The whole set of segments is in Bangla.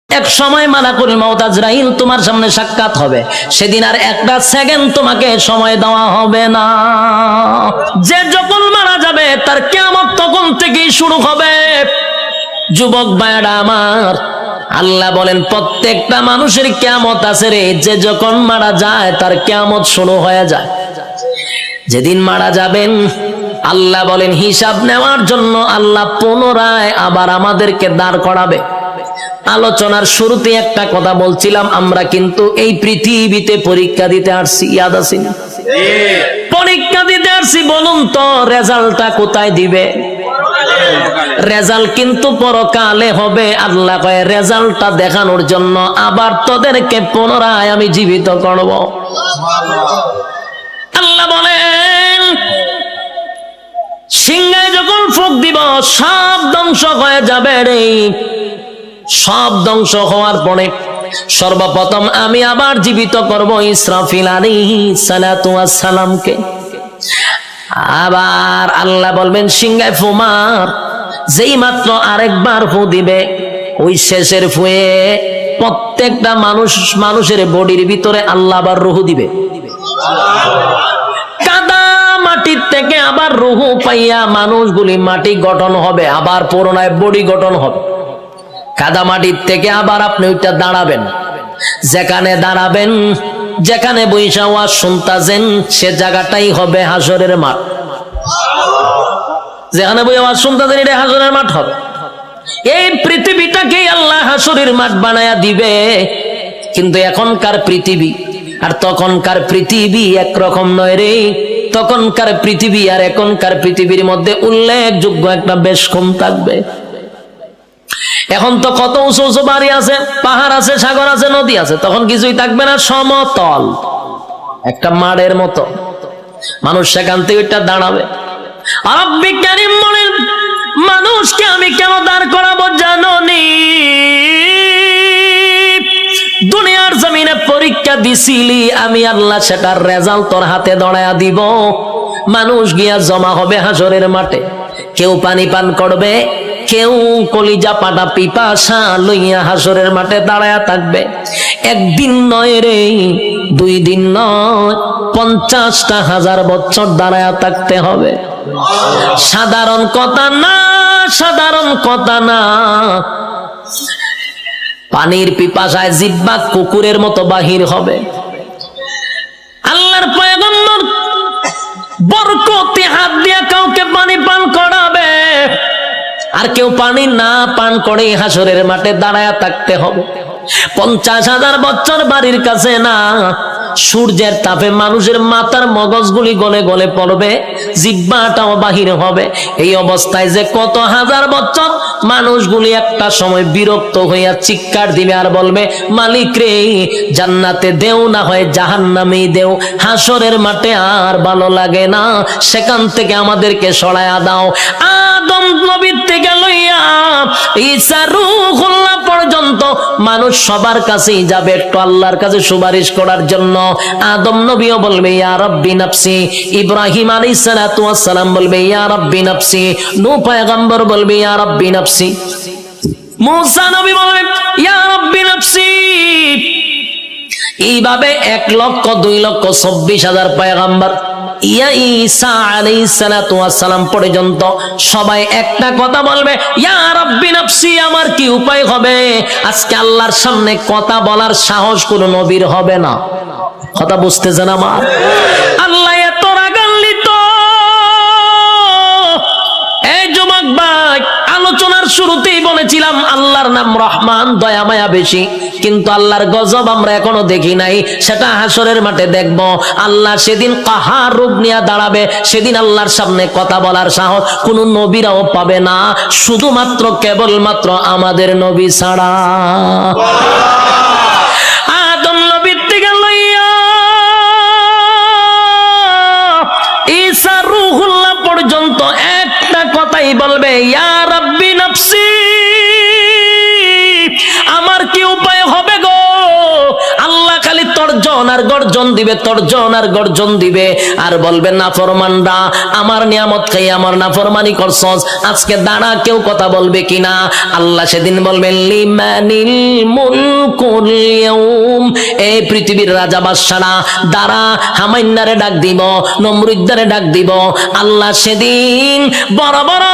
এক সময় মালাকুল মউত আজরাইল তোমার সামনে সাক্ষাৎ হবে, সেদিন আর একটা সেকেন্ড তোমাকে সময় দেওয়া হবে না। যে যখন মারা যাবে তার কিয়ামত তখন থেকেই শুরু হবে। যুবক ভাইরা আমার, আল্লাহ বলেন প্রত্যেকটা মানুষের কিয়ামত আছে রে। যে যখন মারা যায় তার কিয়ামত শুরু হয়ে যায়। যেদিন মারা যাবেন আল্লাহ বলেন হিসাব নেওয়ার জন্য আল্লাহ পুনরায় আবার আমাদেরকে দাঁড় করাবে। আলোচনার শুরুতে একটা কথা বলছিলাম, আমরা কিন্তু এই পৃথিবীতে পরীক্ষা দিতে আসছি, ইয়াদ আছে না? পরীক্ষা দিতে আসছি। বলুন তো রেজাল্টটা কোথায় দিবে? রেজাল্ট কিন্তু পরকালে হবে। আল্লাহ কয় রেজাল্টটা দেখানোর জন্য আবার তোদেরকে পুনরায় আমি জীবিত করব। আল্লাহ বলেন সিংহায় যখন ফুঁক দিব সব ধ্বংস হয়ে যাবে রে। সব ধ্বংস হওয়ার পরে সর্বপ্রথম আমি আবার জীবিত করব ইসরাফিল আলাইহিস সালাতু ওয়াস সালামকে। আবার আল্লাহ বলবেন সিংহায় ফু মার। যেই মাত্র আরেকবার ফু দিবে ওই শেষের ফুয়ে প্রত্যেকটা মানুষের বডির ভিতরে আল্লাহ আবার রূহ দিবে। কাদা মাটির থেকে আবার রূহ পাইয়া মানুষগুলি মাটি গঠন হবে, আবার পুনরায় বডি গঠন হবে। কাদা মাটির থেকে আবার আপনি ওইটা দাঁড়াবেন। যেখানে দাঁড়াবেন, যেখানে বৈশা ওয়াজ শুনতাছেন সে জায়গাটাই হবে হাসরের মাঠ। যেখানে বই ওয়াজ শুনতাছেন এটা হাসরের মাঠ হবে। এই পৃথিবীটাকেই আল্লাহ হাসরের মাঠ বানায়া দিবে। কিন্তু এখনকার পৃথিবী আর তখনকার পৃথিবী একরকম নয় রে। তখনকার পৃথিবী আর এখনকার পৃথিবীর মধ্যে উল্লেখযোগ্য একটা বেশ কম থাকবে। এখন তো কত উঁচু উঁচু বাড়ি আছে, পাহাড় আছে, সাগর আছে, নদী আছে। তখন কিছুই থাকবে না, সমতল একটা মাঠের মতো। মানুষ সেখান থেকে ওইটা দাঁড়াবে। আর বিজ্ঞানী বলেন মানুষকে আমি কেন দাঁড় করাবো জানো নি? দুনিয়ার জমিনে পরীক্ষা দিছিলি আমি আল্লাহ, সেটার রেজাল্ট তোর হাতে ধরায়া দিব। মানুষ গিয়া জমা হবে হাসরের মাঠে। কেউ পানি পান করবে, কেউ কলিজা পাটা পিপাসা লইয়া হাসরের মাঠে দাঁড়ায়া থাকবে। একদিন নয় রে, 2 দিন নয়, 50,000 বছর দাঁড়ায়া থাকতে হবে। সাধারণ কথা না, সাধারণ কথা না। পানির পিপাসায় জিহ্বা কুকুরের মতো বাহির হবে। আল্লাহর পয়গম্বর বরকতে হাত দিয়ে কাউকে পানি পান করাবে, আর কেউ পানি না পান করে হাসরের মাঠে দাঁড়ায়া থাকতে হবে। 50,000 বছর বাড়ির কাছে না। সূর্যের তাপে মানুষের মাথার মগজগুলি গলে গলে পড়বে, জিহ্বাটাও বাহির হবে। এই অবস্থায় যে কত হাজার বছর মানুষগুলি একটা সময় বিরক্ত হইয়া চিৎকার দিবে আর বলবে মালিক রে, জান্নাতে দেও না হয় জাহান্নামেই দেও, হাসরের মাঠে আর ভালো লাগে না, সেখান থেকে আমাদেরকে সরায়া দাও। আদম নবীর থেকে লইয়া ঈসা রূহুল্লাহ পর্যন্ত মানুষ সবার কাছেই যাবে একটু আল্লাহর কাছে সুপারিশ করার জন্য। আদম নবীও বলবে ইয়া রাব্বি নাফসি, ইব্রাহিম আলাইহিস সালাতু ওয়াস সালাম বলবে ইয়া রাব্বি নাফসি, নূহ পয়গম্বর বলবে ইয়া রাব্বি নাফসি, মুসা নবী বলবে ইয়া রাব্বি নাফসি। এইভাবে 1,02,24,000 পয়গম্বর ইয়া ঈসা আলাইহিস সালাতু ওয়াস সালাম পর্যন্ত সবাই একটা কথা বলবে ইয়া রাব্বি নাফসি। আমার কি উপায় হবে? আজকে আল্লাহর সামনে কথা বলার সাহস কোন নবীর হবে না। কথা বুঝতেছেন আমার? আল্লাহ এত রাগান্বিত। এই যুবক ভাই, আলোচনার শুরুতেই বলেছিলাম আল্লাহর নাম রহমান, দয়া মায়া বেশি। কিন্তু আল্লাহর গজব আমরা এখনো দেখি নাই, সেটা হাসরের মাঠে দেখব। আল্লাহ সেদিন কাহার রূপ নিয়ে দাঁড়াবে। সেদিন আল্লাহর সামনে কথা বলার সাহস কোন নবীরাও পাবে না, শুধুমাত্র কেবলমাত্র আমাদের নবী ছাড়া। আদম নবীর থেকে লইয়া ঈসা রূহুল্লাহ পর্যন্ত একটা কথাই বলবে ইয়া রাব্বি নাফসি। আমার কি উপায় হবে গো? আল্লাহ খালি তোর তর্জন আর গর্জন দিবে, তর্জন আর গর্জন দিবে, আর বলবে নাফরমানরা আমার নিয়ামত খেয়ে আমার নাফরমানি করছস, আজকে দাঁড়া কেউ কথা বলবে কিনা। আল্লাহ সেদিন বলবেন লিমানিল মুলকুল ইয়াউম, এই পৃথিবীর রাজা বাদশারা দাঁড়া, হামাইন্নারে ডাক দিব, নমরুদ্দারে ডাক দিব। আল্লাহ সেদিন বড় বড়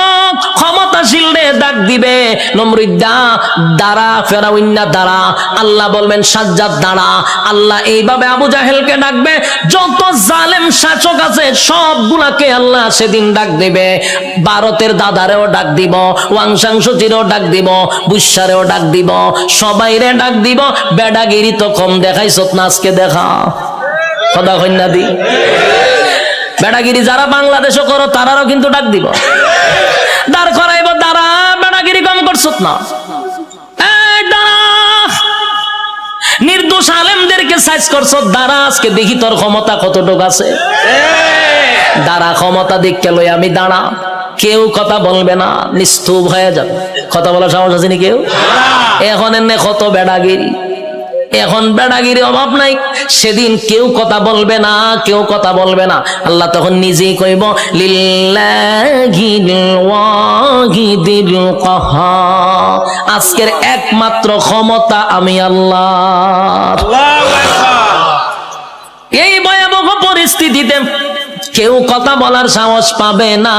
ক্ষমতাশীলরে ডাক দিবে, নমরুদ্দা দাঁড়া, ফেরাউন্না দাঁড়া। আল্লাহ বলবেন সাজ্জাদ দাঁড়া। আল্লাহ এইভাবে আবু জাহেলকে ডাকবে, যত জালেম শাসক আছে সবগুলাকে আল্লাহ সেদিন ডাক দিবে। ভারতের দাদারেও ডাক দিব, ওয়াংশাংশচিরেও ডাক দিব, বুসারেও ডাক দিব, সবাইরে ডাক দিব। বেডাগিরি তো কম দেখাইছ না, আজকে দেখা কথা কন্যা দি। বেডাগিরি যারা বাংলাদেশও করো তারারও কিন্তু ডাক দিব, দাঁড় করাইব, দাঁড়া বেডাগিরি কম করছ না, নির্দোষ আলেমদেরকে সাইজ করছ, দাঁড়া আজকে দেখি তোর ক্ষমতা কতটুকু আছে। দাঁড়া, ক্ষমতা দেখকে লই আমি দাঁড়া। কেউ কথা বলবে না, নিস্তব্ধ হয়ে যাবে। কথা বলার সাহস আছে নি কেউ? এখন এনে কত বেড়াগিরি, এখন বেড়াগিরি অভাব নাই। সেদিন কেউ কথা বলবে না, কেউ কথা বলবে না। আল্লাহ তখন নিজেই কইব লিল্লাহিল ওয়াহিদিল কাহার, আজকের একমাত্র ক্ষমতা আমি আল্লাহর। এই ভয়াবহ পরিস্থিতিতে কেউ কথা বলার সাহস পাবে না।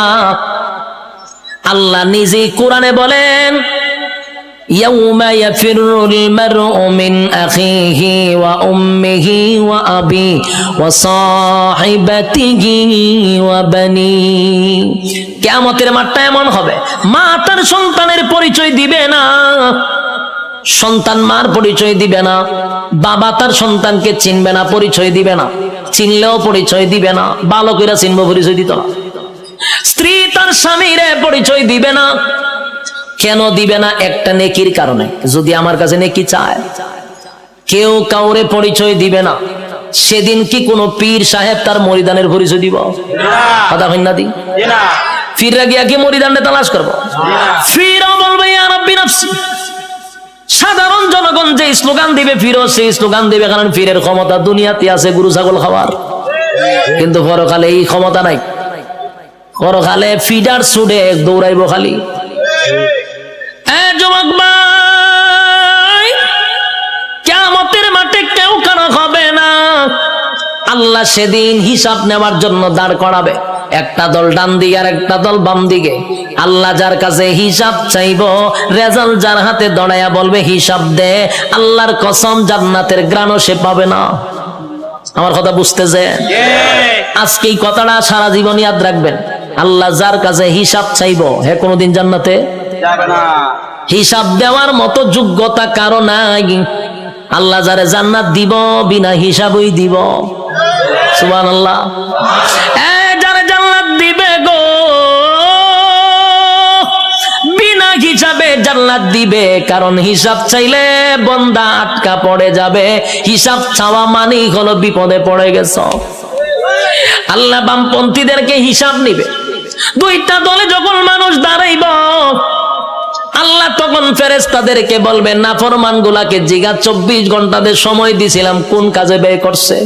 আল্লাহ নিজেই কোরআনে বলেন ইয়াউমা ইয়াফিরুল মারউ মিন আখিহি ওয়া উম্মিহি ওয়া আবি ওয়া সাহিবাতিহি ওয়া বানি। কিয়ামতের মাঠটা এমন হবে, মা তার সন্তানের পরিচয় দিবে না, সন্তান মার পরিচয় দিবে না, বাবা তার সন্তানকে চিনবে না, পরিচয় দিবে না, চিনলেও পরিচয় দিবে না, বালকেরা চিনবো, পরিচয় দিত না। স্ত্রী তার স্বামীরে পরিচয় দিবে না। কেন দিবে না? একটা নেকির কারণে। যদি আমার কাছে নেকি চায়, কেউ কাউরে পরিচয় দিবে না। সেদিন কি কোন পীর সাহেব তার মরিদানের পরিচয় দিব? কথা হয় না দি না। ফিররা গিয়া কি মরিদানটা তালাশ করবো? ফিরও বলবে ইয়া রাব্বি নাফসি। সাধারণ জনগণ যে স্লোগান দিবে, ফিরও সেই স্লোগান দিবে, কারণ ফিরের ক্ষমতা দুনিয়াতে আছে গরু ছাগল খাওয়ার, কিন্তু পরকালে এই ক্ষমতা নাই। পরকালে ফিডার ছুটে দৌড়াইব খালি। যুবক ভাই, কিয়ামতের মাঠে কেউ কারো হবে না। আল্লাহ সেদিন হিসাব নেওয়ার জন্য দাঁড় করাবে, একটা দল ডান দিকে আর একটা দল বাম দিকে। আল্লাহ যার কাছে হিসাব চাইব, রেজাল্ট যার হাতে দড়াইয়া বলবে হিসাব দে, আল্লাহর কসম জান্নাতের গ্রাণও সে পাবে না। আমার কথা বুঝতেছে? আজকে এই কথাটা সারা জীবন ইয়াদ রাখবেন। আল্লাহ যার কাছে হিসাব চাইব, হে কোনদিন জান্নাতে যাবে না। হিসাব দেওয়ার মতো যোগ্যতা কারো নাই। আল্লাহ যারে জান্নাত দিব বিনা হিসাবই দিব। সুবহানাল্লাহ। যারে জান্নাত দিবে গো বিনা হিসাবে জান্নাত দিবে, কারণ হিসাব চাইলে বান্দা আটকা পড়ে যাবে। হিসাব চাওয়া মানেই হলো বিপদে পড়ে গেছ। আল্লাহ বামপন্থীদেরকে হিসাব নিবে। দুইটা দলে যখন মানুষ দাঁড়াইব, আল্লাহ তখন ফেরেশতাদেরকে বলবেন নাফরমান গুলাকে জিগা 24 ঘন্টাদের সময় দিছিলাম কোন কাজে ব্যয় করছে,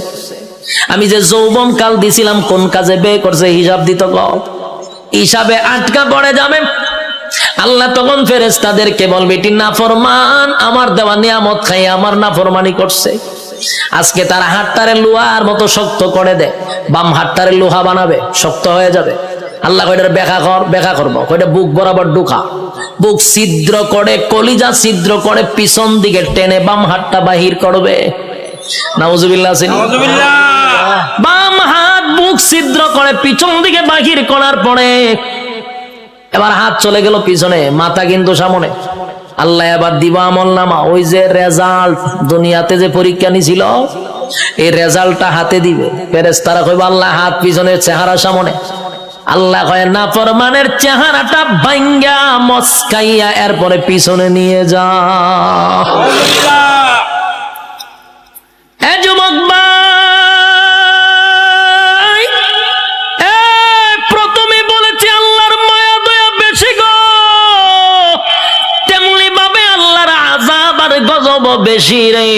আমি যে যৌবন কাল দিছিলাম কোন কাজে ব্যয় করছে, হিসাব দিত গ। হিসাবে আটকা পড়ে যাবে। আল্লাহ তখন ফেরেশতাদেরকে বলবে এটি নাফরমান, আমার দেওয়া নিয়ামত খাই আমার নাফরমানি করছে। আজকে তার হাতটারে লোহার মতো শক্ত করে দেয়, বাম হাতটারে লোহা বানাবে, শক্ত হয়ে যাবে। আল্লাহ কয়টার ব্যাখ্যা করবো, কয়টা বুক বরাবর ঢুকা, বুক ছিদ্র করে, কলিজা ছিদ্র করে, পিছন দিকে টেনে বাম হাতটা বাহির করবে। নাউজুবিল্লাহ। বাম হাত বুক ছিদ্র করে পিছন দিকে বাহির করার পরে এবার হাত চলে গেল পিছনে, মাথা কিন্তু সামনে। আল্লাহ এবার দিব আমলনামা, ওই যে রেজাল্ট দুনিয়াতে যে পরীক্ষা নিছিল এই রেজাল্টটা হাতে দিবে। ফেরেশতারা কইবে আল্লাহ হাত পিছনের চেহারা সামনে। আল্লাহ কয় নাফরমানের চেহারাটা ভাঙ্গা মস্কাইয়া এরপরে পিছনে নিয়ে যা। যুবক ভাই, প্রথমে বলেছি আল্লাহর মায়া দয়া বেশি গো, তেমনি ভাবে আল্লাহর আযাব আর গজব বেশি রে।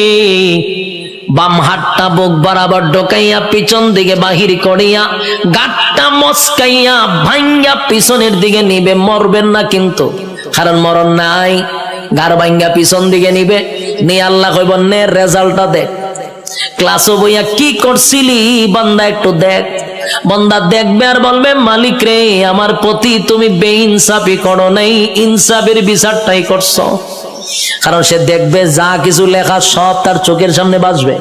বাম হাতটা বুক বরাবর ঢোকাইয়া পিছন দিকে বাহির করিয়া গাঁটটা মস্কাইয়া ভাঙ্গা পিছনের দিকে নিবে, মরবেন না কিন্তু, কারণ মরণ নাই। গার ভাঙ্গা পিছন দিকে নিবে, নিয়ে আল্লাহ কইব নে রেজাল্টটা দেখ, ক্লাসও বইয়া কি করছিলি বান্দা একটু দেখ। বান্দা দেখবে আর বলবে মালিক রে, আমার প্রতি তুমি বেইনসাফি করো নাই, ইনসাফের বিচারটাই করছো। কারণ সে দেখবে যা কিছু লেখা সব তার চোখের সামনে বাজবে।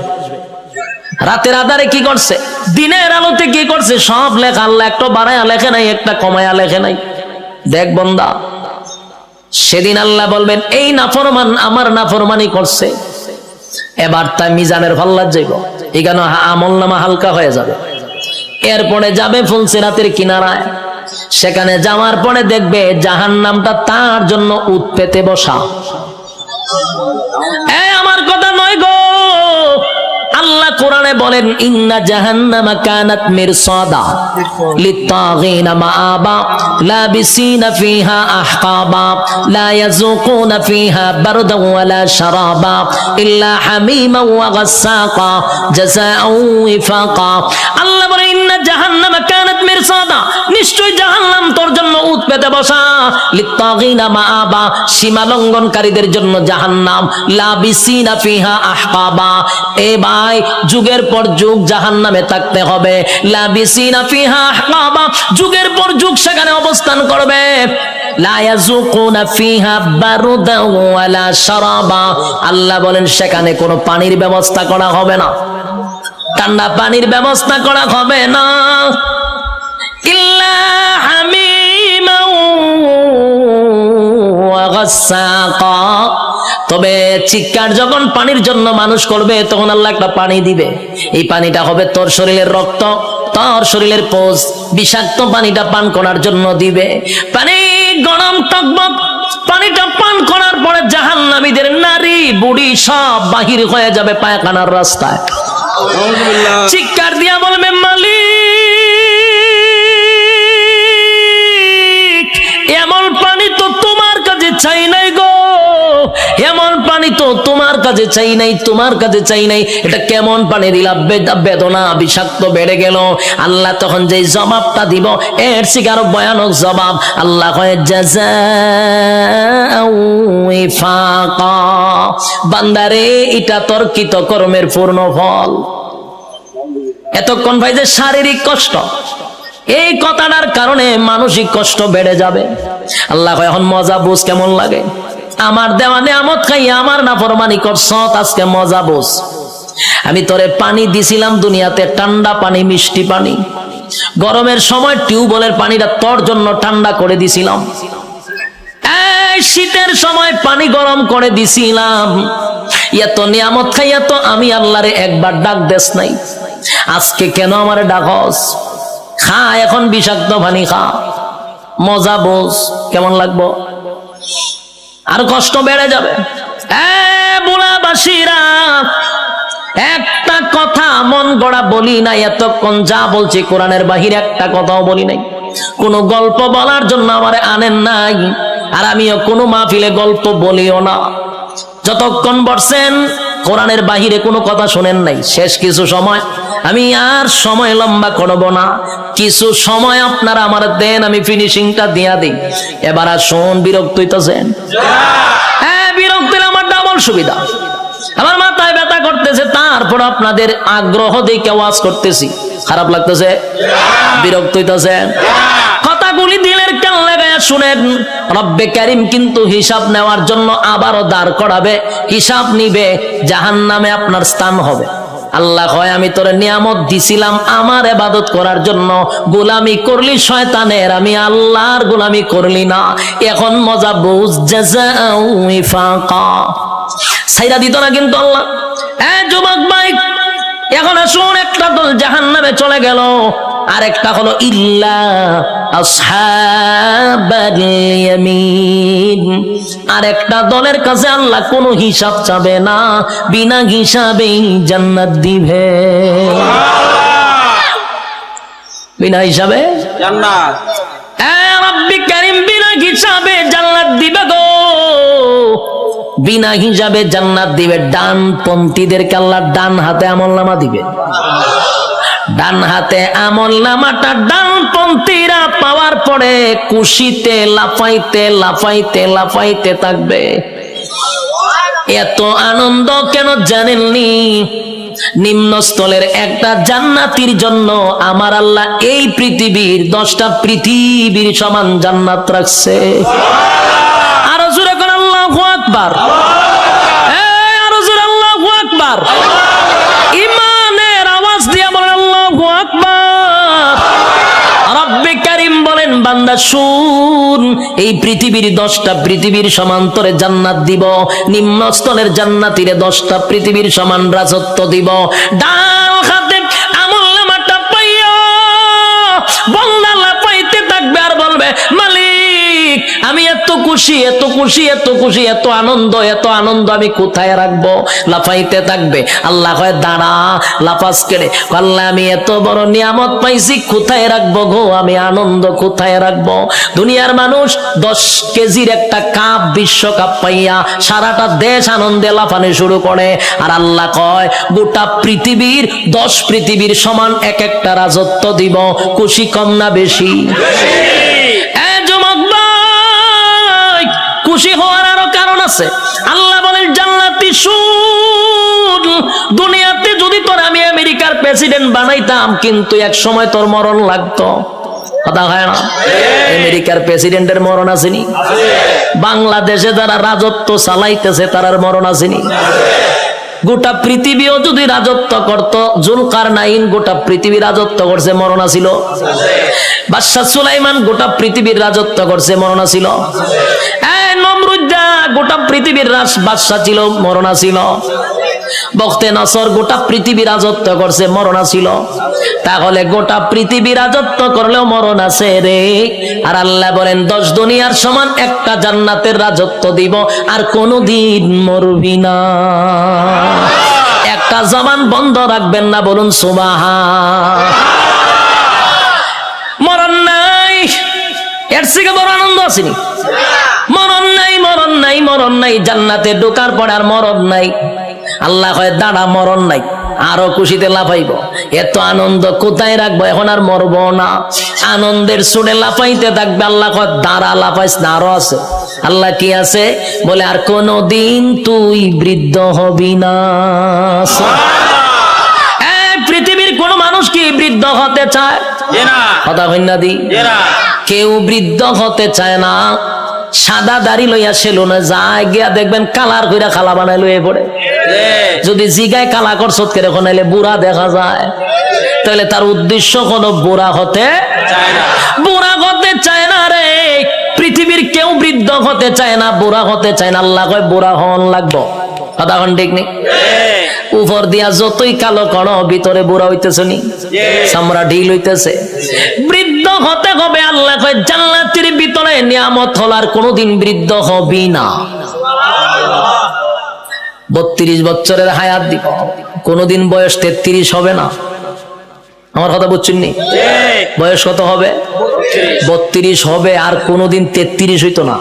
রাতের আধারে কি করছে, দিনের আলোতে কি করছে, সব লেখা। আল্লাহ একটা বাড়ায়া লেখে নাই, একটা কমায়া লেখে নাই। দেখ বান্দা, সেদিন আল্লাহ বলবেন এই নাফরমান আমার নাফরমানি করছে, এবার তাই মিজানের ফাল্লার যাইব, এখানে আমল নামা হালকা হয়ে যাবে। এরপরে যাবে ফুলসিরাতের কিনারায়, সেখানে যাওয়ার পরে দেখবে জাহান্নামটা তার জন্য উত পেতে বসা। আমার কথা নয় গো, আল্লাহ কোরআনে বলেন ইন্না জাহান্নামা কানাত মিরসাদা লিত্তাগিনা মাআবা লাবিসিনা ফিহা আহকাবা লা ইয়াযুকুনা ফিহা বারদান ওয়ালা শারাবা ইল্লা হামিমান ওয়া গাসসাকা জাযাআও ওয়াফাকা। আল্লাহ বলেন ইন্না জাহান্নামা কানাত মিরসাদা, নিশ্চয় জাহান্নাম তোর জন্য উত পেতে বসা। লিত্তাগিনা মাআবা, সীমা লঙ্ঘনকারীদের জন্য জাহান্নাম। লাবিসিনা ফিহা আহকাবা, এ ভাই যুগের পর যুগ জাহান্নামে থাকতে হবে। লাবিসিনা ফিহা আহকাবা, যুগের পর যুগ সেখানে অবস্থান করবে। লা ইয়াযুকুনা ফিহা বারদান ওয়ালা শারাবা, আল্লাহ বলেন সেখানে কোনো পানির ব্যবস্থা করা হবে না, ঠান্ডা পানির ব্যবস্থা করা হবে না। ইল্লা হামিমান ওয়া গাসসাকা, তবে চিৎকার যখন পানির জন্য মানুষ করবে তখন আল্লাহ একটা পানি দিবে। এই পানিটা হবে তোর শরীরের রক্ত, তোর শরীরের পোষ, বিষাক্ত পানিটা পান করার জন্য দিবে। পানি গরম টকবক, পানিটা পান করার পরে জাহান্নামীদের নারী বুড়ি সব বাহির হয়ে যাবে পায়খানার রাস্তায়। চিৎকার দিয়া বলবে মালিক, এমন পানি তো তোমার কাছে চাই নাই গো, এমন পানি তো তোমার কাছে চাই নাই, তোমার কাছে চাই নাই। এটা কেমন পানি দিলা, বেদনা বিষাক্ত বেড়ে গেল। আল্লাহ তখন যে জবাবটা দিব এর থেকে আরো ভয়ানক জবাব। আল্লাহ কয় জাযাআও ওয়াফাকা, বান্দারে এটা তোর কৃত কর্মের পূর্ণ ফল। এতক্ষণ ভাই যে শারীরিক কষ্ট, এই কথাটার কারণে মানসিক কষ্ট বেড়ে যাবে। আল্লাহ কয় এখন মজা বুঝ কেমন লাগে, আমার দেওয়া নিয়ামত খাইয়া আমার নাফরমানি করছ, আজকে মজা বুঝ। আমি তোরে পানি দিছিলাম দুনিয়াতে, ঠান্ডা পানি, মিষ্টি পানি। গরমের সময় টিউবওয়েলের পানিটা তোর জন্য ঠান্ডা করে দিছিলাম, এই শীতের সময় পানি গরম করে দিছিলাম। এত নিয়ামত খাইয়া তো আমি আল্লাহরে একবার ডাক দেস নাই, আজকে কেন আমারে ডাকস? খা এখন বিষাক্ত পানি খা, মজা বোঝ কেমন লাগবো, আর কষ্ট বেড়ে যাবে। বুলাবাসীরা, একটা কথা মন গড়া বলি নাই এতক্ষণ, যা বলছি কোরআনের বাহিরে একটা কথাও বলি নাই। কোন গল্প বলার জন্য আমারে আনেন নাই, আর আমিও কোনো মাহফিলে গল্প বলিও না। যতক্ষণ বসছেন কোরআনের বাহিরে কোনো কথা শোনেন নাই। শেষ কিছু সময়, আমি আর সময় লম্বা করব না, কিছু সময় আপনারা আমার দেন, আমি ফিনিশিংটা দিয়া দিই। এবার আর শোন, বিরক্ত হইতেছেন? হ্যাঁ, বিরক্ত হলে আমার ডাবল সুবিধা। আমার মাথায় ব্যথা করতেছে, তারপর আপনাদের আগ্রহ দেখে ওয়াজ করতেছি, খারাপ লাগতেছে? বিরক্ত হইতেছে? কথাগুলি দিলের কান লাগায়া শুনেন। রব্বে কারীম কিন্তু হিসাব নেওয়ার জন্য আবারও দাঁড় করাবে, হিসাব নিবে, জাহান্নামে আপনার স্থান হবে। আল্লাহ কয় আমি তোরে নিয়ামত দিছিলাম আমার ইবাদত করার জন্য, গোলামি করলি শয়তানের, আমি আল্লাহর গোলামি করলি না। এখন মজা বুঝ, জাযাআও ওয়াফাকা। ছাইরা দিত না কিন্তু আল্লাহ। যুবক ভাই, এখন আসুন, একটা দল জাহান্নামে চলে গেল, আর একটা হলো ইল্লা আসহাবাল ইয়ামিন। আর একটা দলের কাছে আল্লাহ কোনো হিসাব চাবে না, বিনা হিসাবেই জান্নাত দিবে। বিনা হিসাবে জান্নাত। রব্বি কারীম বিনা হিসাবে জান্নাত দিবে গো। বিনা হিসাবে জান্নাত দিবে। ডানপন্থীদেরকে আল্লাহ ডান হাতে আমলনামা দিবে। ডান হাতে আমলনামাটা ডানপন্থীরা পাওয়ার পরে খুশিতে লাফাইতে লাফাইতে লাফাইতে থাকবে। এত আনন্দ কেন জানেননি? নিম্নস্থলের একটা জান্নাতির জন্য আমার আল্লাহ এই পৃথিবীর 10টা পৃথিবীর সমান জান্নাত রাখছে। আরো জোরে করে আল্লাহু আকবার, আরো জোরে আল্লাহু আকবার। ইমানের আওয়াজ দিয়ে বলেন আল্লাহু আকবার। রব্বে কারীম বলেন বান্দা শুন, এই পৃথিবীর 10টা পৃথিবীর সমান্তরে জান্নাত দিব, নিম্নস্থলের জান্নাতীরে 10টা পৃথিবীর সমান রাজত্ব দিব। ডান হাতে আমলনামাটা পাইয়া বান্দা লাফাইতে থাকবে আর বলবে মালিক আমি এত খুশি এত খুশি এত খুশি, এত আনন্দ আমি কোথায় রাখবো? লাফাইতে থাকবে। আল্লাহ কয় দাঁড়া, লাফাস কেড়ে। আল্লাহ আমি এত বড় নিয়ামত পাইছি, কোথায় রাখবো গো? আমি আনন্দ কোথায় রাখবো? দুনিয়ার মানুষ 10 কেজির একটা কাপ বিশ্বকাপ পাইয়া সারাটা দেশ আনন্দে লাফানো শুরু করে, আর আল্লাহ কয় গোটা পৃথিবীর 10 পৃথিবীর সমান এক একটা রাজত্ব দিব। খুশি কম না বেশি? খুশি হওয়ার আরো কারণ আছে। আল্লাহ বলেন জান্নাতি শুন, দুনিয়াতে যদি তোর আমি আমেরিকার প্রেসিডেন্ট বানাইতাম কিন্তু এক সময় তোর মরণ লাগতো। কথা হয় না? আমেরিকার প্রেসিডেন্টের মরণ আসেনি? বাংলাদেশে যারা রাজত্ব চালাইতেছে তার মরণ আসেনি? গোটা পৃথিবীও যদি রাজত্ব করত, জুলকারনাইন গোটা পৃথিবী রাজত্ব করছে, মরণ ছিল? বাদশা সুলাইমান গোটা পৃথিবীর রাজত্ব করছে, মরণ ছিল? নমরুদ্দা গোটা পৃথিবীর বাদশা ছিল, মরণ ছিল? বখতে নসর গোটা পৃথিবী রাজত্ব করছে, মরণ ছিল? তাহলে গোটা পৃথিবী রাজত্ব করলেও মরণ আছে রে। আর আল্লাহ বলেন 10 দুনিয়ার সমান একটা জান্নাতের রাজত্ব দিব, আর কোনদিন মরবি না। একটা জবান বন্ধ রাখবেন না, বলুন সুবহান। মরণ নাই, এর থেকে বড় আনন্দ আসেনি? মরণ নাই, মরণ নাই, মরণ নাই। জান্নাতে ঢোকার পর আর মরণ নাই। আল্লাহ কয় দাঁড়া, মরণ নাই। আরো খুশিতে লাফাইব। এত আনন্দ কোথায় রাখবো? এখন আর মরবো না। আনন্দের সুরে লাফাইতে থাকবে। আল্লাহ কয় দাঁড়া, লাফাইস না, আরো আছে। আল্লাহ কি আছে? বলে আর কোনদিন তুই বৃদ্ধ হবি না। পৃথিবীর কোন মানুষ কি বৃদ্ধ হতে চায়? কথা হইনা দি, কেউ বৃদ্ধ হতে চায় না। সাদা দাড়ি লইয়া সেলুনে যায়, গিয়া দেখবেন কালার কইরা খালা বানাই লইয়ে পড়ে। যদি জিগায় কালা করছত কে রেখে নাইলে বুড়া দেখা যায়, তাহলে তার উদ্দেশ্য কোনো বুড়া হতে চায় না। বুড়া হতে চায় না রে। পৃথিবীর কেউ বৃদ্ধ হতে চায় না, বুড়া হতে চায় না। আল্লাহ কয় বুড়া হন লাগবো। কথা কোন ঠিক নেই? উপর দিয়া যতই কালো করো, ভিতরে বুড়া হইতেছে নি, চামড়া ঢিল হইতেছে। বৃদ্ধ হতে হবে। আল্লাহ কয় জান্নাতের ভিতরে নিয়ামত হলার কোনদিন বৃদ্ধ হবি না। 32 বছরের হায়াত দিব, কোনদিন বয়স 33 হবে না। আমার কথা বুঝছেন নি? বয়স কত হবে? 32 হবে, আর কোনদিন 33 হইতো না।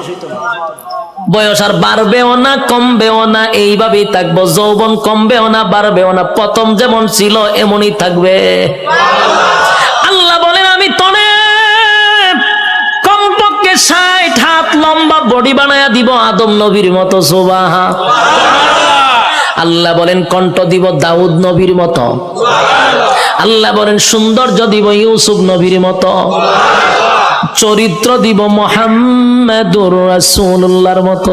বয়স আর বাড়বেও না কমবেও না, এইভাবেই থাকবো। যৌবন কমবেও না বাড়বেও না, প্রথম যেমন ছিল এমনই থাকবে। আল্লাহ বলেন আমি তনে কমপক্ষে 60 হাত লম্বা বডি বানায়া দিব আদম নবীর মতো। সুবহান। আল্লাহ বলেন কণ্ঠ দিব দাউদ নবীর মতো। আল্লাহ বলেন সৌন্দর্য দিব ইউসুফ নবীর মতো। চরিত্র দিব মুহাম্মাদুর রাসূলুল্লাহর মতো।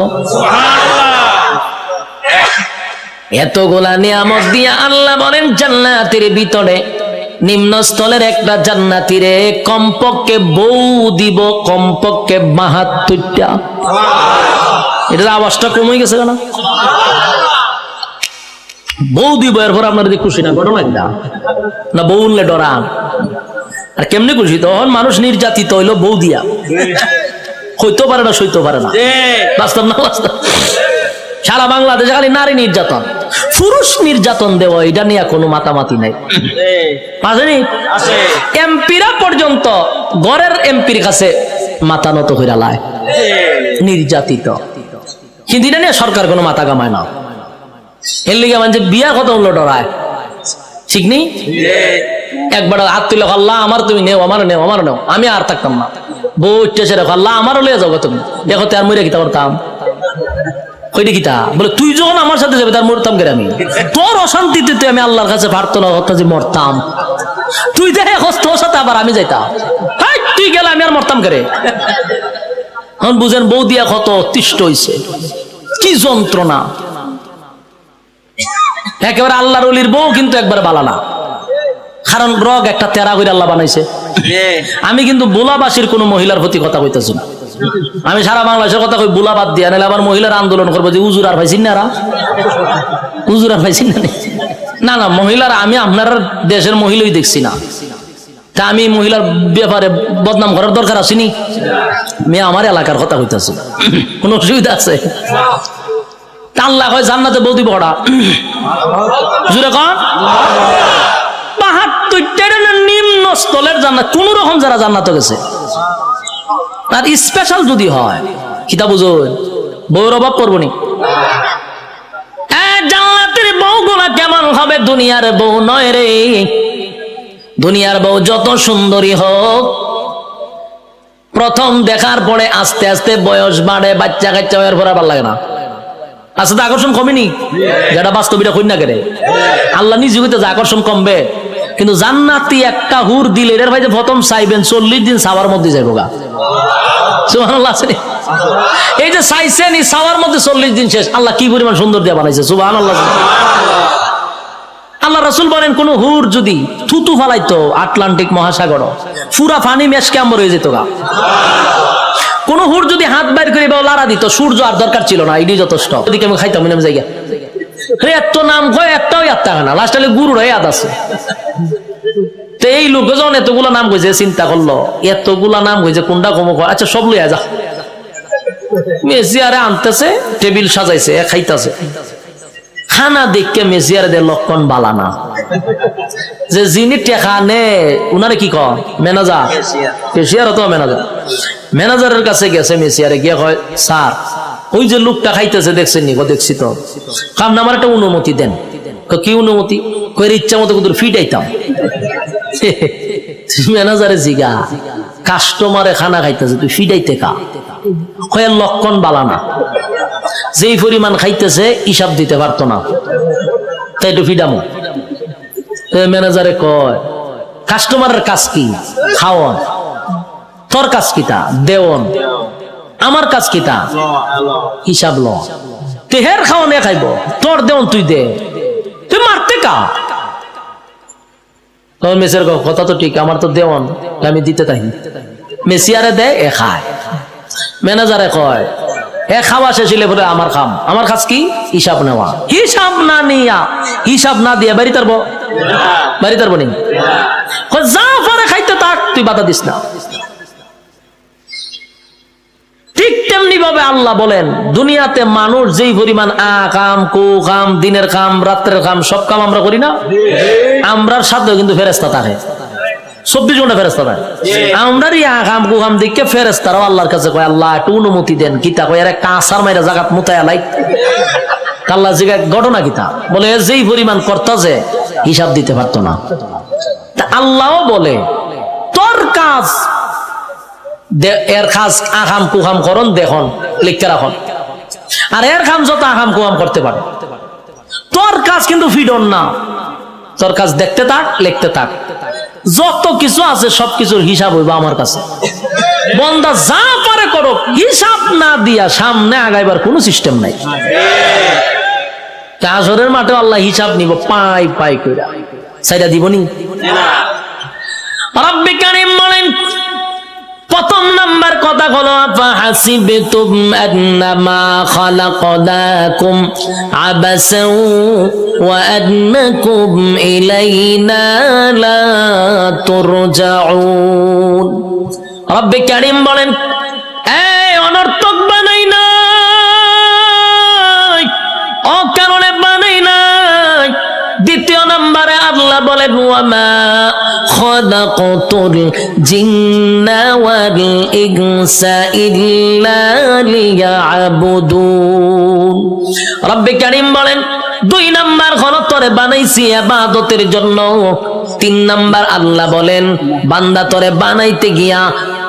এতগুলা নিয়ামত দিয়া আল্লাহ বলেন জান্নাতের ভিতরে নিম্নস্থলের একটা জান্নাতীরে কমপক্ষে বউ দিব, কমপক্ষে 72টা। এটার আওয়াজটা কমে গেছে কেন? বউ দিব, এরপর আপনার খুশি না? ঘটনা না বউ উনলে ডরান। আর কেমনে খুশি? তখন মানুষ নির্যাতিত হইলো বউ দিয়া, হইতে পারে না, সইতে পারে না। বাস্তব না বাস্তব? সারা বাংলাদেশে খালি নারী নির্যাতন, পুরুষ নির্যাতন দেওয়া, এটা নিয়ে কোনো মাতামাতি নাই। এমপিরা পর্যন্ত ঘরের এমপির কাছে মাথা নত হইরা লায়, নির্যাতিত। কিন্তু এটা নিয়ে সরকার কোনো মাথা কামায় না। এর লিগে মানে বিয়া কথা হলো ডরায়, ঠিক নেই? একবার হাত তুলে আল্লাহ আমার তুমি নেও, আমার নেও, আমার নেও, আমি আর থাকতাম না। বউ উঠতেছে রেখো আল্লাহ আমারও লিয়ে যাবো, তুমি দেখো তার মরে কিতা করতাম, ওইটা কিতা বলে তুই যখন আমার সাথে যাবে তার মরতাম কে আমি, তোর অশান্তিতে তুই আমি আল্লাহর কাছে পারতো না হতো যে মরতাম, তুই দেখে তোর সাথে আবার আমি যাইতাম, তুই গেলে আমি আর মরতাম কে। এখন বুঝেন বউ দিয়া কত অতিষ্ঠ হইছে, কি যন্ত্রণা। একেবারে আল্লাহর ওলির বউ কিন্তু একবার বালা না, কারণ রগ একটা তেরা করে আল্লাহ বানাইছে। আমি কিন্তু বুলাবাসীর কোন মহিলার প্রতি কথা কইতেছি না, আমি সারা বাংলাদেশের কথা কই, বুলা বাদ দিয়া নাহলে আবার মহিলার আন্দোলন করবো যে উজুর আর পাইছেন না, উজুর আর পাইছেন না। না মহিলার আমি আপনার দেশের মহিলাই দেখছি না, তা আমি মহিলার ব্যাপারে বদনাম করার দরকার আসেনি। মেয়ে আমার এলাকার কথা কইতেছি, কোন অসুবিধা আছে? আল্লাহ হয় জান্নাতে বউ দিব ওরা, জুড়ে কন ৭২ নিম্ন স্থলের জান্নাত, কোন রকম যারা জান্নাতে গেছে। আর স্পেশাল যদি হয় কিতা বুঝুন, বউর অভাব পড়বনি। জান্নাতের বউগুলা কেমন হবে? দুনিয়ার বউ নয় রে, দুনিয়ার বউ যত সুন্দরী হোক, প্রথম দেখার পরে আস্তে আস্তে বয়স বাড়ে, বাচ্চা কাচ্চা হওয়ার পর ভালো লাগে না, আস্তে আস্তে আকর্ষণ কমেনি, যেটা বাস্তবিটা কই না কেন আল্লাহ নিজে হইতে যে আকর্ষণ কমবে। কিন্তু জান্নাতি একটা হুর দিলে এর ভাই যে প্রথম চাইবেন 40 দিন সাওয়ার মধ্যে যাইব গা, সুবহানাল্লাহ। এই যে চাইছেন এই সাওয়ার মধ্যে 40 দিন শেষ, আল্লাহ কি পরিমাণ সুন্দর দিয়ে বানাইছে, সুবহানাল্লাহ। আল্লাহ রাসূল বলেন কোন হুর যদি থুতু ফালাইতো আটলান্টিক মহাসাগর, পুরা পানি মেশকে আম্বর হয়ে যেত গা। কোন হুর যদি হাত বাইর করে বা লাড়া দিত, সূর্য আর দরকার ছিল না, এটাই যথেষ্ট। এদিকে আমি খাইতাম নাম জায়গা এত নাম কয় একটাও ইয়াদ থাকে না, লাস্ট হলে গুরুর ইয়াদ আছে। তো এই লোক যখন এতগুলা নাম কইছে, চিন্তা করলো এতগুলা নাম কইছে কোনটা কম, আচ্ছা সব লইয়া যা। মেসিয়ারে আনতেছে, টেবিল সাজাইছে, খাইতেছে, খানা দেখকে মেসিয়ারে দে লক্ষণ বালা না। যে যিনি টেকা নে উনারে কি কন ম্যানেজার, কেশিয়ার তো ম্যানেজার, ম্যানেজারের কাছে গেছে মেসিয়ারে গিয়ে কয় স্যার ওই যে লোকটা খাইতেছে দেখছেন নি? দেখছি তো। কাম না আমার একটা অনুমতি দেন। কি অনুমতি? কয়ের ইচ্ছা মতো কিন্তু ফিটাইতাম। ম্যানেজারে জিগা কাস্টমারে খানা খাইতেছে তুই ফিটাইতে কা? কয়ের লক্ষণ বালা না, যেই পরিমাণ খাইতেছে হিসাব দিতে পারতো না, তাই একটু ফিডামো। ম্যানেজারে কয় কাস্টমারের কাজ কি? খাওয়ন। তোর কাজ কিতা? দেওয়ন। আমার কাজ কিতা? হিসাব ল। তেহের খাওয়ন এ খাইব, তোর দেওয়ন তুই দে, তুই মারতে কা? মেসির কথা তো ঠিক, আমার তো দেওয়ন, আমি দিতে তাই। মেসিয়ারে দেয়, এ খায়। ম্যানেজারে কয় এ খাওয়া শেষ হইলে বলে আমার খাম, আমার কাজ কি? হিসাব নেওয়া। হিসাব না নিয়া, হিসাব না দিয়া বাড়ি তারবো, বাড়ি তারবো নি? যা পারে খাইতে থাক, তুই বাধা দিস না। ঠিক তেমনি ভাবে আল্লাহ বলেন দুনিয়াতে মানুষ যেই পরিমাণ কাম কু কাম, দিনের কাম রাত্রের কাম, সব কাম আমরা করি না? আমরার সাথে কিন্তু ফেরেশতা থাকে, 24 ঘন্টা ফেরেশতা থাকে। আমরার কাম কু কাম দেখে ফেরেশতারাও আল্লাহর কাছে কয় আল্লাহ একটু অনুমতি দেন, কিতা কয় এর কাঁসার মাইরা জাগাত মুতায়া লাই। আল্লাহ জিজ্ঞাসা ঘটনা কিতা? বলে যেই পরিমাণ করতা যে হিসাব দিতে পারতো না। আল্লাহও বলে তোর কাজ, এর কাজ আকাম কুকাম করন দেখুন লিখতে রাখুন, আর এর কাম যত আকাম কুকাম করতে পারে, তোর কাজ কিন্তু ফিডন না। তোর কাজ দেখতে থাক, লিখতে থাক, যত কিছু আছে সবকিছুর হিসাব হইবা আমার কাছে। বন্দা যা পারে করো, হিসাব না দিয়া সামনে আগাইবার কোনো সিস্টেম নাই। কাজরের মাঠে আল্লাহ হিসাব নিব পাই পাই কইরা, সাইডা দিবনি। রব্বি কারীম বলেন প্রথম নাম্বার কথা হলো ফাহাসিবতুম আন্নামা খালাকনাকুম আবাসাও ওয়া আন্নাকুম ইলাইনা লা তুরজাউন। রব্বি কারীম বলেন এই অনর্থক বানাই নাই, অকারণে বানাই নাই। দ্বিতীয় নম্বরে আল্লাহ বলেন ওয়ামা খালাকতুল জিন্না ওয়াল ইনসা ইল্লা লিয়াবুদুন। রব্বে কারীম বলেন, 2 নাম্বার হলো তোরে বানাইছি ইবাদতের জন্য। 3 নাম্বার আল্লাহ বলেন, বান্দা তোরে বানাইতে গিয়া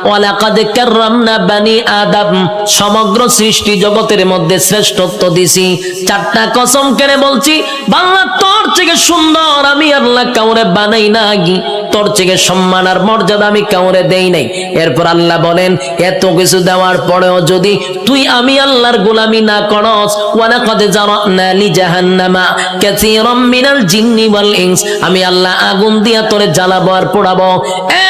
ওয়ালাকাদ কাররামনা বানি আদম, সমগ্র সৃষ্টি জগতের মধ্যে শ্রেষ্ঠত্ব দিছি। 4টা কসম করে বলছি, বাংলা তোর থেকে সুন্দর আমি আল্লাহ কাউরে বানাই নাই, তোর থেকে সম্মান আর মর্যাদা আমি কাউরে দেই নাই। এরপর আল্লাহ বলেন, এত কিছু দেওয়ার পরেও যদি তুই আমি আল্লাহর গোলামি না করস, ওয়ালাকাদ জারানা লি জাহান্নামা কাসীরাম মিনাল জিন্নি ওয়াল ইনস, আমি আল্লাহ আগুন দিয়া তোরে জ্বালাবো আর পোড়াবো।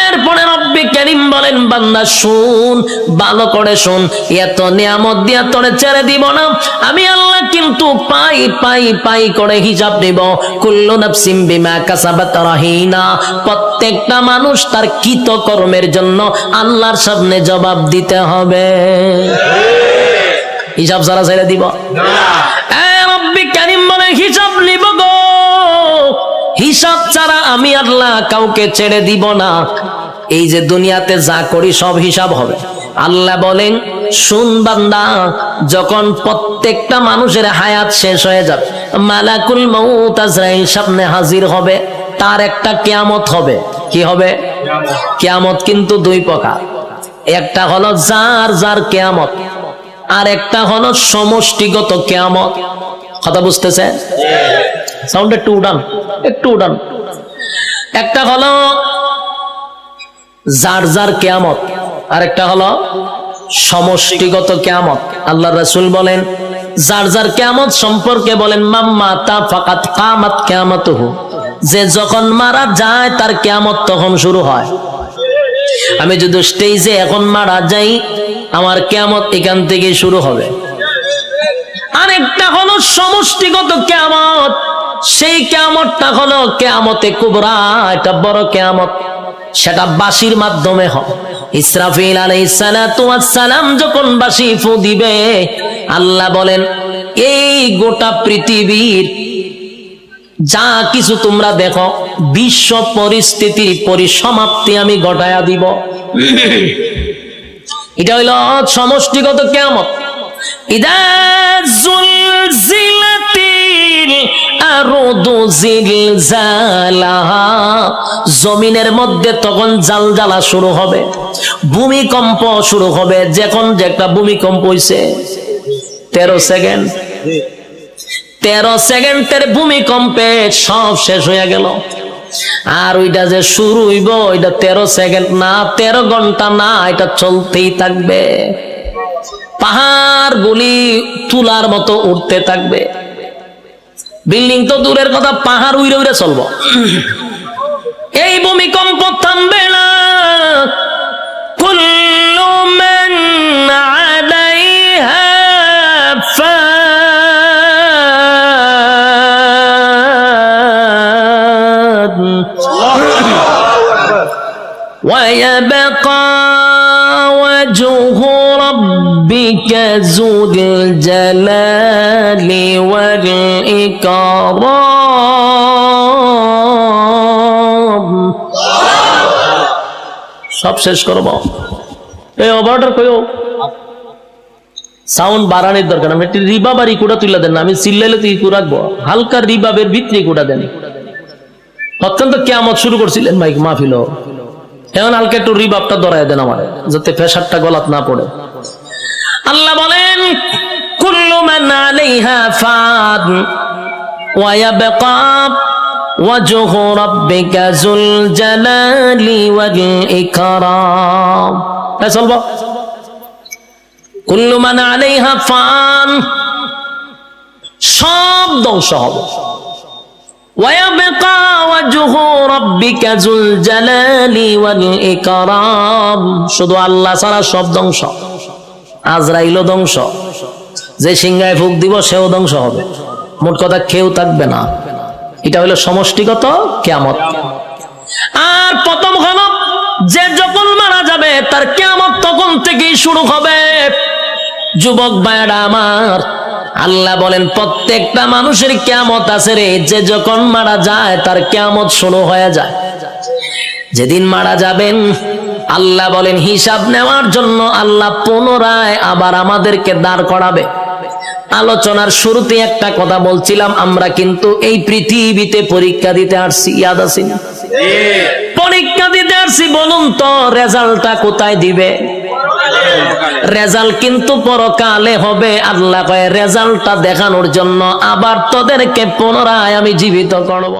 এরপরে রব্বে কারীম বলেন, বান্দা শুন, ভালো করে শুন, এত নিয়ামত দিয়া তোরে ছেড়ে দিব না। আমি আল্লাহ কিন্তু পাই পাই পাই করে হিসাব নিব। কুল্লু নাফসিম বিমা কাসাবাত রাহিনা, প্রত্যেকটা মানুষ তার কৃত কর্মের জন্য আল্লাহর সামনে জবাব দিতে হবে। হিসাব ছাড়া ছেড়ে দিব না। রব্বে কারীম বলে, হিসাব নিব গো, হিসাব ছাড়া আমি আল্লাহ কাউকে ছেড়ে দিব না। এই যে দুনিয়াতে যা করি সব হিসাব হবে। আল্লাহ বলেন, শুন বান্দা, যখন প্রত্যেকটা মানুষের হায়াত শেষ হয়ে যাবে, মালাকুল মউত আজরাইল সামনে হাজির হবে, তার একটা কিয়ামত হবে। কি হবে? কিয়ামত কিন্তু 2 প্রকার, একটা হলো যার যার কিয়ামত, আর একটা হলো সমষ্টিগত কিয়ামত। কথা বুঝতেছেন? সাউন্ড একটু উঠান, একটু উঠান। একটা হলো যার যার কিয়ামত, আর একটা হলো সমষ্টিগত কিয়ামত। আল্লাহর রাসূল বলেন, যার যার কিয়ামত সম্পর্কে বলেন, মাম্মা তা ফাকাত কামাত কিয়ামাতুহু, যে যখন মারা যায় তার কিয়ামত তখন শুরু হয়। আমি যদি স্টেজে এখন মারা যাই, আমার কিয়ামত এখান থেকে শুরু হবে। আরেকটা হলো সমষ্টিগত কিয়ামত, সেই কিয়ামতটা হলো কিয়ামতে কুবরা, এটা বড় কিয়ামত। সেটা বাঁশির মাধ্যমে হবে। ইসরাফিল আলাইহিস সালাতু ওয়াস সালাম যখন বাঁশি ফু দিবে, আল্লাহ বলেন, এই গোটা পৃথিবীর যা কিছু তোমরা দেখো, বিশ্ব পরিস্থিতির পরিসমাপ্তি আমি ঘটায়া দিব। এটা হইল সমষ্টিগত কিয়ামত। ইদা জুলজিলাতিল আরদু জিলজালাহা, জমিনের মধ্যে তখন জালজালা শুরু হবে, ভূমিকম্প শুরু হবে। যখন যে একটা ভূমিকম্প হইছে 13 সেকেন্ড, 13 সেকেন্ডের ভূমিকম্পে সব শেষ হয়ে গেল। আর ওইটা যে শুরু হইব, ওইটা 13 সেকেন্ড না, 13 ঘন্টা না, এটা চলতেই থাকবে। পাহাড় গুলি তুলার মতো উঠতে থাকবে। বিল্ডিং তো দূরের কথা, পাহাড় উইরে উইরে চলবো। এই ভূমিকম্প থামবে না। কুল্লু মান আলাইহা ফান ওয়া ইয়াবকা ওয়াজহু রাব্বিকা যুল জালালি ওয়াল ইকরাম। সব শেষ করব। এই অর্ডার কইও সাউন্ড বাড়ানোর দরকার। আমি একটু রিবাব আর ইকুটা তুলে দেন না, আমি চিল্লাইলে তো ইকু রাখবো। হালকা রিবাবের ভিতরে ইকুটা দেন। অত্যন্ত কিয়ামত শুরু করছিলেন মাইক মাহফিল, এখন হালকা একটু রিবাবটা ধরায় দেন আমার, যাতে প্রেসারটা গলাত না পড়ে। আল্লাহ বলেন, কুল্লু মান আলাইহা ফান ওয়া ইয়াবকা ওয়াজহু রাব্বিকা যুল জালালি ওয়াল ইকরাম। এই চলবো। কুল্লু মান আলাইহা ফান, সব ধ্বংস হবে। ওয়া ইয়াবকা ওয়াজহু রাব্বিকা যুল জালালি ওয়াল ইকরাম, শুধু আল্লাহ ছাড়া সব ধ্বংস। আজরাইলও ধ্বংস, যে সিংহায় ফুক দিব সেও ধ্বংস হবে। মোট কথা কেউ থাকবে না। এটা হলো সমষ্টিগত কিয়ামত। আর প্রথম হলো যে যখন মারা যাবে তার কিয়ামত তখন থেকেই শুরু হবে। যুবক ভাইরা আমার, আল্লাহ বলেন প্রত্যেকটা মানুষের কিয়ামত আছে রে। যে যখন মারা যায় তার কিয়ামত শুরু হয়ে যায়। যেদিন মারা যাবেন আল্লাহ বলেন হিসাব নেওয়ার জন্য আল্লাহ পুনরায় আবার আমাদেরকে দাঁড় করাবে। আলোচনার শুরুতে একটা কথা বলছিলাম, আমরা কিন্তু এই পৃথিবীতে পরীক্ষা দিতে আসছি, ইয়াদ আছে? পরীক্ষা দিতে আসছি, বলুন তো রেজাল্টটা কোথায় দিবে? রেজাল্ট কিন্তু পরকালে হবে। আল্লাহ কয় রেজাল্টটা দেখানোর জন্য আবার তোদেরকে পুনরায় আমি জীবিত করব।